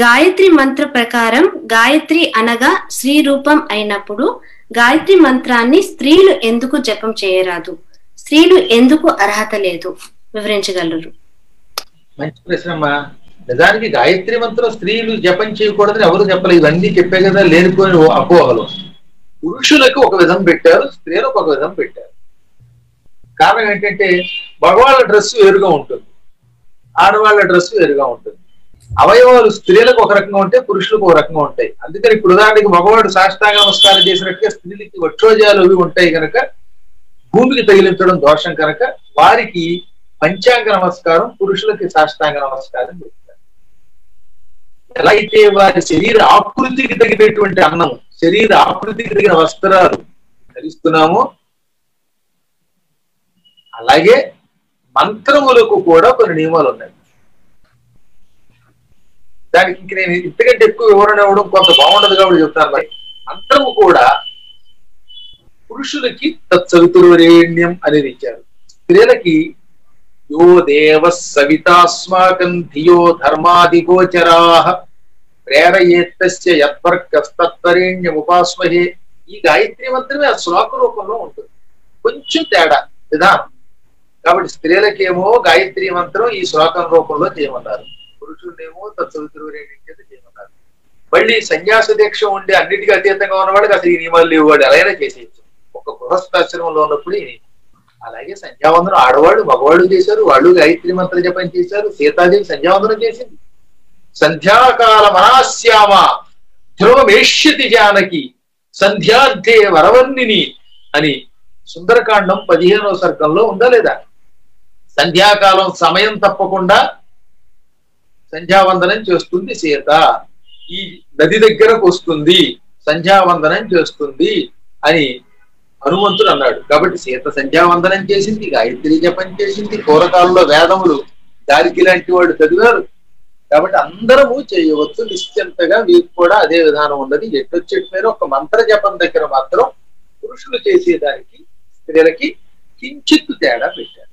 గాయత్రి మంత్ర ప్రకారం గాయత్రి అనగా స్త్రీ రూపం అయినప్పుడు గాయత్రి మంత్రాన్ని స్త్రీలు ఎందుకు జపం చేయరాదు? స్త్రీలు ఎందుకు అర్హత లేదు? వివరించగలరు? మంచి ప్రశ్నమ్మా. నిజానికి గాయత్రి మంత్రం స్త్రీలు జపం చేయకూడదని ఎవరు చెప్పలేదు. ఇవన్నీ చెప్పే కదా లేనిపోయిన అపోహలు. పురుషులకు ఒక విధం పెట్టారు, స్త్రీలకు ఒక విధం పెట్టారు. కారణం ఏంటంటే మగవాళ్ళ డ్రెస్ వేరుగా ఉంటుంది, ఆడవాళ్ళ డ్రెస్ వేరుగా ఉంటుంది. అవయవాలు స్త్రీలకు ఒక రకంగా ఉంటాయి, పురుషులకు ఒక రకంగా ఉంటాయి. అందుకని ఇప్పుడు ఉదాహరణకి మగవాడు సాష్టాంగ నమస్కారం చేసినట్టుగా స్త్రీలకి వక్షోజాలు అవి ఉంటాయి కనుక భూమికి తగిలించడం దోషం కనుక వారికి పంచాంగ నమస్కారం, పురుషులకి సాష్టాంగ నమస్కారం చేస్తారు. ఎలా అయితే వారి శరీర ఆకృతికి తగినటువంటి అన్నం, శరీర ఆకృతికి తగిన వస్త్రాలు ధరిస్తున్నామో అలాగే మంత్రములకు కూడా కొన్ని నియమాలు ఉన్నాయి. దానికి ఇంక నేను ఇంతకంటే ఎక్కువ వివరణ ఇవ్వడం కొంత బాగుండదు కాబట్టి చెప్తాను. మరి మంత్రము కూడా పురుషులకి తత్సవితుర్వరేణ్యం అనేది ఇచ్చారు, స్త్రీలకి యో దేవ సవితాస్మాకం ధియో ధర్మాదిగోచరాః ప్రేరయేత్తస్య యద్వర్గస్తత్వరేణ్యం ఉపాస్మహే. ఈ గాయత్రి మంత్రమే ఆ శ్లోక రూపంలో ఉంటుంది, కొంచెం తేడా విధానం. కాబట్టి స్త్రీలకేమో గాయత్రి మంత్రం ఈ శ్లోకం రూపంలో చేయమన్నారు, పురుషులనేమో తత్సవితుర్వరేణ్యం చేత చేయమన్నారు. మళ్ళీ సన్యాస దీక్ష ఉండి అన్నిటికీ అతీతంగా ఉన్నవాడికి అసలు ఈ నియమాలు లేవు, వాడు ఎలా అయినా చేసేయచ్చు ఒక గృహస్థాశ్రమంలో ఉన్నప్పుడు. అలాగే సంధ్యావందనం ఆడవాళ్ళు మగవాళ్ళు చేశారు, వాళ్ళు గాయత్రి మంత్ర జపం చేశారు. సీతాదేవి సంధ్యావందనం చేసింది. సంధ్యాకాల మనాశ్యామ ధ్రువమేష్యతి జానకి సంధ్యార్థే వరవర్ణిని అని సుందరకాండం 15వ సర్గంలో ఉందా లేదా? సంధ్యాకాలం సమయం తప్పకుండా సంధ్యావందనం చేస్తుంది సీత. ఈ నది దగ్గరకు వస్తుంది, సంధ్యావందనం చేస్తుంది అని హనుమంతుడు అన్నాడు. కాబట్టి సీత సంధ్యావందనం చేసింది, గాయత్రి జపం చేసింది. పూర్వకాలంలో వేదములు దారికి లాంటి వాడు చదివారు. కాబట్టి అందరము చేయవచ్చు నిశ్చింతగా. వీరికి కూడా అదే విధానం ఉన్నది. ఎట్టొచ్చెట్టు మీద ఒక మంత్ర జపం దగ్గర మాత్రం పురుషులు చేసేదానికి స్త్రీలకి కించిత్తు తేడా పెట్టారు.